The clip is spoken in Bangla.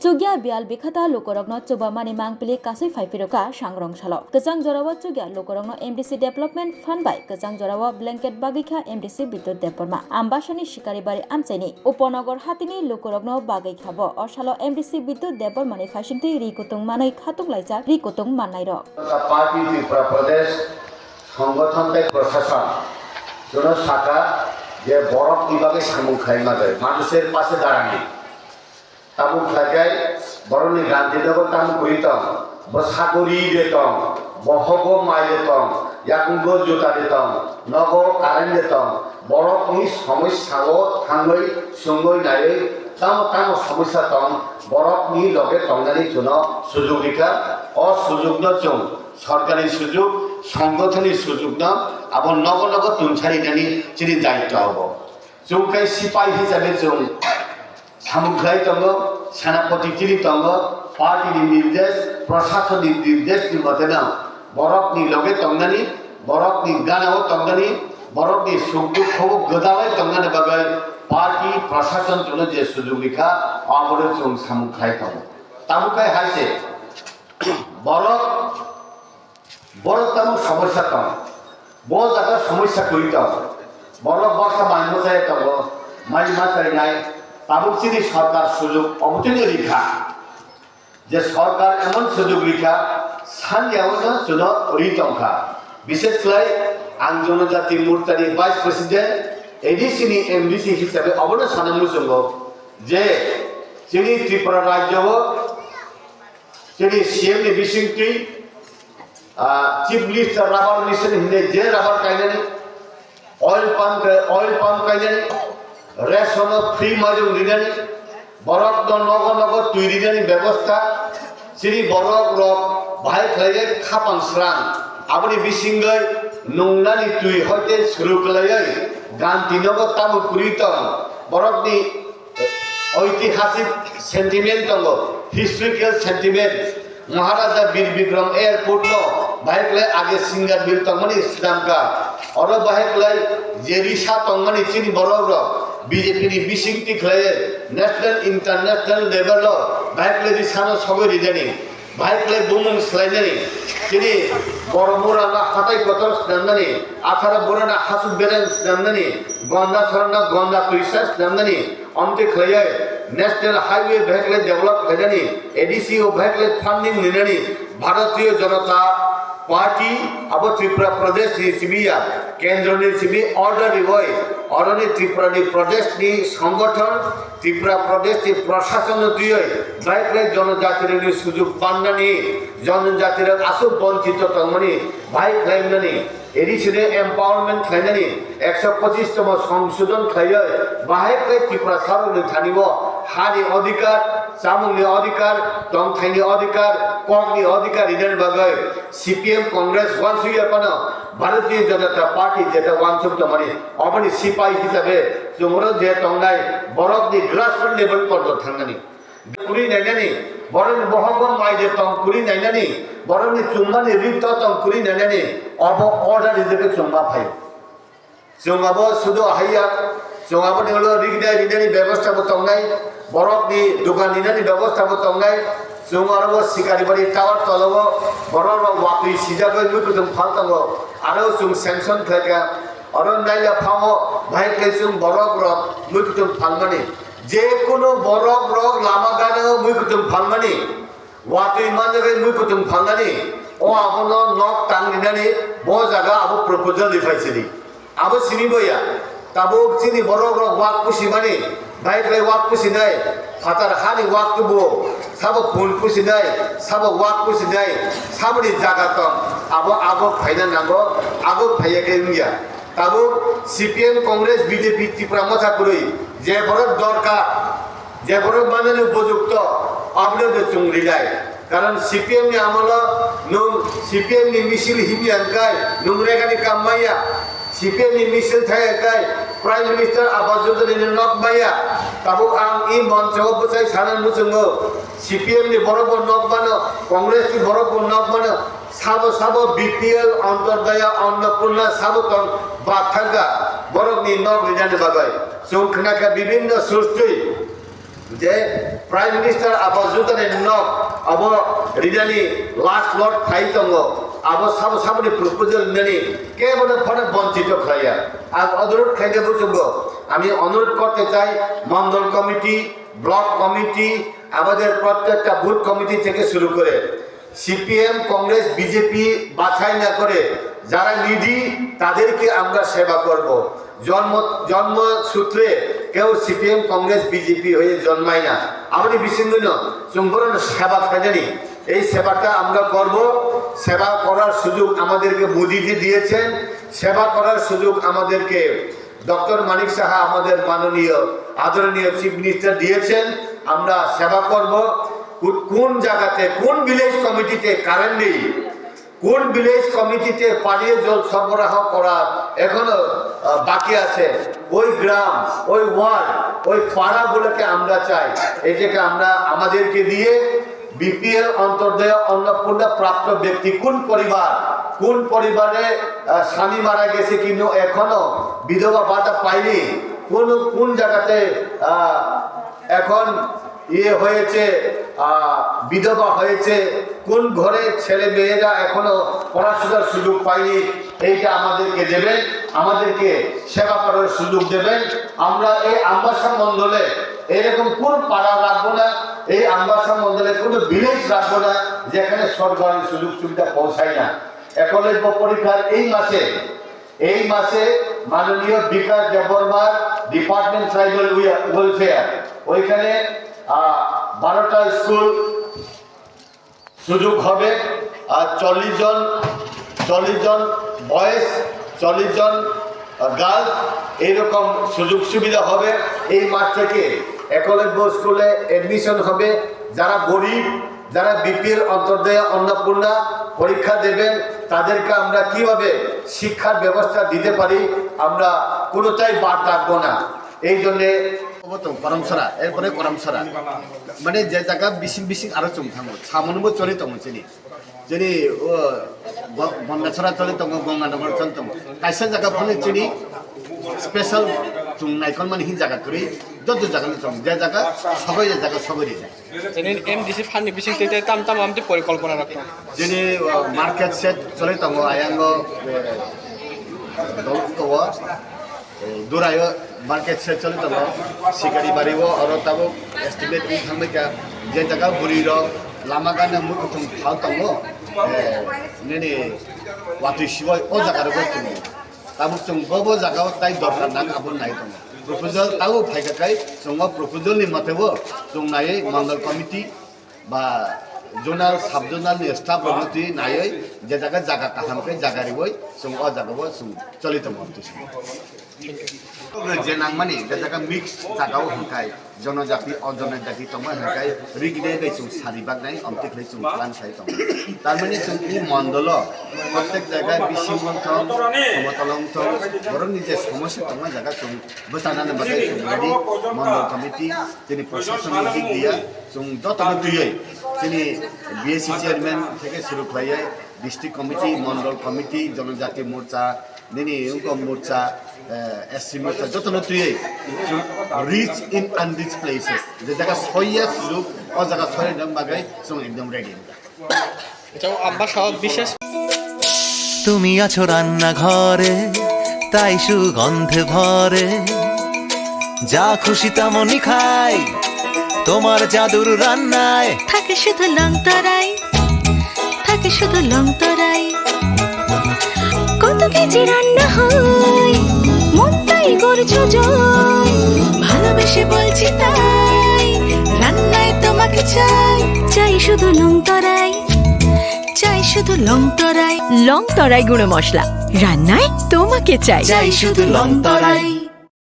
Cugia bial bikata lokorogno coba mani mangpili kasui faipiroka sangrong salo. Kejang jorawa cugia lokorogno MDC Development Fund by kejang jorawa blanket bagika MDC Bidut Deporma. Ambasani shikari bari amceni Uponogor hatini lokorogno bagai khabo. Orsalo MDC Bidut Depormani fashinti rikutung manai khatung laija rikutung manai ro. Party Tripura প্রদেশ সংগঠন থেকে প্রশাসন জন শাখা যে বরফ বিভাগে সামুক খাইমা দেয় মানুষের পাশে দাঁড়ানি তামুক খাইজায় বরণি গান্ধীনগর তামুক করিতম বসাগরি দিতম বহগ মাই দিতম ইয়াকুঙ্গ জোতা দিতম নগ কারেন্ট দিতম বরফনি সমস্যাও থাঙ্গই সুঙ্গই নাইই তাম তাম সমস্যা তম বরফনি লগে তংনানি জুন সুযোগ রেখা অসুযোগ নচং সরকারি সুযোগ সংগঠনের সুযোগ না আবার নগ নগ তুনছারিনানি যিনি দায়িত্ব হব জৌকাই সিপাই হিসাবে जों সামুখাই দङ সেনাপতি যিনি দङ পার্টিनि নির্দেশ প্রশাসনनि নির্দেশनि মতেनो বরফनि লগে তংনানি বরফनि গানাও তংনানি বরফनि সুখ দুঃখও गोदावै তংनानि बागै पार्टी प्रशासन जों जे सुजुग लेखा आबरे जों सामुखाय दङ तामुखाय हाइसे বরফ বরফ তামুক সমস্যা দङ বহু জায়গা সমস্যা করি দङ বরফ বর্ষা মাইমসায় দङ মাই মাছারিনাय তামুক চিনি সরকার সুযোগ অবতীর্ণ রেখা যে সরকার এমন সুযোগ রেখা সানজাওনো জুন রিতংখা বিশেষ করে আং জনজাতি মোর্চাनि ভাইস প্রেসিডেন্ট এডিসিনি এমডিসি হিসাবে অবনো সানামু जों যে চিনি ত্রিপুরা রাজ্য jadi CM ni bisingti chief minister rubber mission hinde je rubber kainani oil pump kainani ration free majung dinani borok do nogo nogo tuirinani ব্যবস্থা sini borok rok bahai khlaiye khapang srang aboni bisingai nungnani tui hoite suru khlaiye ganti nogo tamu kuritom borok ni ঐতিহাসিক সেন্টিমেন্ট দङ হিস্ট্রিক্যাল সেন্টিমেন্ট মহারাজা বীর বিক্রম এয়ারপোর্ট নো বাইকলে আগে সিঙ্গার বীর তংমনি ইসলামকা অর বাইকলে জেরিসা তংমনি চিনি বড়র বিজেপি নি বিসিংতি খলে ন্যাশনাল ইন্টারন্যাশনাল লেভেল বাইকলে দিসানো সগরি জানি বাইকলে বুমুং স্লাইনানি চিনি বড় মোরানা হাতাই কতর স্নামনানি আথারা বড়না হাসু বেরেন স্নামনানি গন্ডা সরনা গন্ডা তুইসা স্নামনানি অন্তে খলে ন্যাশনাল হাইওয়ে ভেহিকল ডেভেলপ হয়নি এডিসি ও ভেহিকল ফান্ডিং নিনানি ভারতীয় জনতা পার্টি আবো ত্রিপুরা প্রদেশ সিবিয়া কেন্দ্র নি সিবি অর্ডার রিভয় অরনি ত্রিপুরা নি প্রদেশ নি সংগঠন ত্রিপুরা প্রদেশ নি প্রশাসন তুই ভেহিকল জনজাতির নি সুযোগ পান্নানি জনজাতির আসু বঞ্চিত তংমনি ভাই ক্লাইমনানি এডিসিনে এম্পাওয়ারমেন্ট খাইনানি 125তম সংশোধন খাইয়ে বাহেকলে ত্রিপুরা সারনি থানিব হারি অধিকার চামুংনি অধিকার তংথাইনি অধিকার কগনি অধিকার ইনের বাগৈ সিপিএম কংগ্রেস ওয়ানসুইয়াপানো ভারতীয় জনতা পার্টি যেটা ওয়ানসুক তমানি অবনি সিপাই হিসাবে जोंरो যে তংনাই বরফনি গ্রাসরুট লেভেল পর্যন্ত থাঙ্গানি কুড়ি নাইনানি বরং বহগম মাইদে তং কুড়ি নাইনানি বরংনি চুম্মানি রিত তং কুড়ি নাইনানি অব অর্ডার হিসেবে চুম্মা ফাই जोंआबो শুধু হাইয়া जोंआबो হলো রিগদাই রিদানি ব্যবস্থা তংনাই বরফনি দোকান নিনানি ব্যবস্থা তংনাই जोंआरबो सिकारिबारि टावर तलबो बरफ वाकि सिजागै मुकुतम फालतांगो आरो जों सेंसन खायगा अरन नाइला फामो भाइक्ले जों बरफ रक मुकुतम फालमानि जे कोनो बरफ रक लामा गानो मुकुतम फालमानि वाकि मानगै मुकुतम फालनानि ओ आबनो नक टांगिनानि बो जागा आबो प्रपोजल लिफाइसिनि आबो सिनिबोया ताबो चिनि बरफ रक वाक पुसिमानि भाइक्ले वाक पुसिनाय फातार हानि वाक तुबो साबो फुल पुसिनाय साबो वाक पुसिनाय साबनि जागा तम आबो फाइना नांगो आबो फाइयाके निया ताबो सीपीएम कांग्रेस बीजेपी ত্রিপুরা মথা করি যে বড় দরকার যে বড় মানের উপযুক্ত আপনি তো চুংরি যায় কারণ सीपीएम নি আমল নুন सीपीएम নি মিছিল হিমিয়ানকাই নুংরেগানি কামাইয়া सीपीएम नि मिसल थायकाय प्राइम मिनिस्टार आवास योजना नकमाया ताबो आं इ मन्चआव बसाय सानान मुजोंगो सीपीएम नि बरबो नकमानो कांग्रेस नि बरबो नकमानो साबो बीपीएल अंतरदया अन्नपूर्णा साबो तन बाथागा बरबनि नक रिजानि बागै जों खोनाका विभिन्न सोर्सै जे Prime Minister abo jutane nok abo ridani last lot khai tongo abo sabni proposal nani kebole phone bonchito khaya আর অনুরোধ খাইতে বসবো আমি অনুরোধ করতে চাই মন্ডল কমিটি ব্লক কমিটি আমাদের প্রত্যেকটা বুথ কমিটি থেকে শুরু করে সিপিএম কংগ্রেস বিজেপি বাছাই না করে যারা নিধি তাদেরকে আমরা সেবা করব জন্ম সূত্রে কেউ সিপিএম কংগ্রেস বিজেপি হয়ে জন্মায় না আপনি বিশিন্ন চুম্বরণ সেবা খাইনি এই সেবাটা আমরা করব সেবা করার সুযোগ আমাদেরকে মোদিজি দিয়েছেন সেবা করার সুযোগ আমাদেরকে ডক্টর মানিক সাহা আমাদের মাননীয় আদরণীয় চিফ মিনিস্টার দিয়েছেন আমরা সেবা করব কোন জায়গাতে কোন ভিলেজ কমিটিতে কারেন্ট নেই কোন ভিলেজ কমিটিতে পানীয় জল সরবরাহ করা এখনো বাকি আছে ওই গ্রাম ওই ওয়ার্ড ওই পাড়াগুলোকে আমরা চাই এটাকে আমরা আমাদেরকে দিয়ে বিপিএল অন্তর্দয় অন্নপূর্ণা প্রাপ্ত ব্যক্তি কোন পরিবারে স্বামী মারা গেছে কিন্তু এখনো বিধবা ভাতা পায়নি কোন জায়গাতে এখন হয়েছে বিধবা হয়েছে কোন ঘরে ছেলে মেয়েরা এখনো পড়াশোনার সুযোগ পায়নি এইটা আমাদেরকে দেবেন আমাদেরকে সেবা করার সুযোগ দেবেন আমরা এই আমবাসা মণ্ডলে এরকম কোন পাড়া রাখবো না এই আমবাসা মণ্ডলে কোনো ভিলেজ রাখবো না যেখানে সরকারি সুযোগ সুবিধা পৌঁছায় না একলব্য পরীক্ষার এই মাসে মাননীয় বিকাশ দেববর্মার ডিপার্টমেন্ট ট্রাইবাল ওয়েলফেয়ার ওইখানে 12টা স্কুল সুযোগ হবে আর 40 জন বয়েজ 40 জন গার্লস এইরকম সুযোগ সুবিধা হবে এই মাস থেকে একলব্য স্কুলে এডমিশন হবে যারা গরিব যারা বিপিএল অন্তর্দয় অন্নপূর্ণা পরীক্ষা দেবেন তাদেরকে আমরা কিভাবে শিক্ষার ব্যবস্থা দিতে পারি আমরা কোনোটাই বাদ রাখবো না এই জন্যে করমসরা এরপরে করমসরা মানে যে জায়গা বিশিং আরো চুম থামো সামনবো চলে তমো যেনি ও বন্দাছরা চলে তমো গঙ্গানগর চল তমো কাইসা জায়গা ফলে চিনি স্পেশাল চুম নাইকন মানে হি জায়গা করি যত জায়গা চম যে জায়গা সবাই যে জায়গা সবাই যায় যেনি এমডিসি ফান্ড বিশিং তেতে তাম আমতে পরিকল্পনা রাখতো যেনি মার্কেট সেট চলে তমো আয়াঙ্গ দৌতো দুরায় মার্কেট সেট চলে তমো শিকারি বাড়িব আর তাবো এস্টিমেট থামবে যে জায়গা বুড়ির লামা গানে মুকুম ফাল তমো নেনে ওয়াতুই শিবয় ও জায়গার গছুম তাবো চুম বব জায়গাও তাই দরকার নাং আবন নাই তমো প্রপোজাল তাও ফাইকাকাই চুমা প্রপোজালনি মতেবো চুম নায়ে মন্ডল কমিটি বা জোনাল সাব জোনাল স্টাফ রমতি নায়ে যে জায়গা কাহামকে জায়গারিবই চুম ও জায়গাবো চুম চলিত মন্তুছি যে নাংমানি যে জায়গা মিক্স জায়গাও হাঙ্কাই জনজাতি অজনজাতি তমা হাঙ্কাই রিগিনে চুম সারিবাগ নাই অন্তিক চুম প্লান খাই তম তার মানে চুম এই মন্ডল প্রত্যেক জায়গায় বিশিমন্থন সমতলংথন বরং নিজে সমস্যা তমা জায়গা চুম বসানানে বাগাই চুম রেডি মন্ডল কমিটি যিনি প্রশাসনিক দিক দিয়া চুম যতটা দুইয়ে যিনি বিএসসি চেয়ারম্যান থেকে শুরু হয়ে ডিস্ট্রিক্ট কমিটি মন্ডল কমিটি জনজাতি মোর্চা নিনি উঙ্কম মোর্চা এসসি মোর্চা যত তুই রিচ ইন আনরিচ প্লেসেস যে জায়গা সইয়া সুযোগ ও জায়গা সরে বাগাই সঙ্গে একদম রেডি এটাও আব্বা সব বিশেষ তুমি আছো রান্নাঘরে তাই সুগন্ধে ভরে যা খুশি তেমনই খাই তোমার জাদুর রান্নায় থাকে শুধু লংতরাই থাকে শুধু লংতরাই কত কেজি রান্না হয় মন তাই করছো জয় ভালোবেসে বলছি তাই রান্নায় তোমাকে চাই চাই শুধু লংতরাই চাই শুধু লংতরাই লংতরাই গুঁড়ো মশলা রান্নায় তোমাকে চাই চাই শুধু লংতরাই।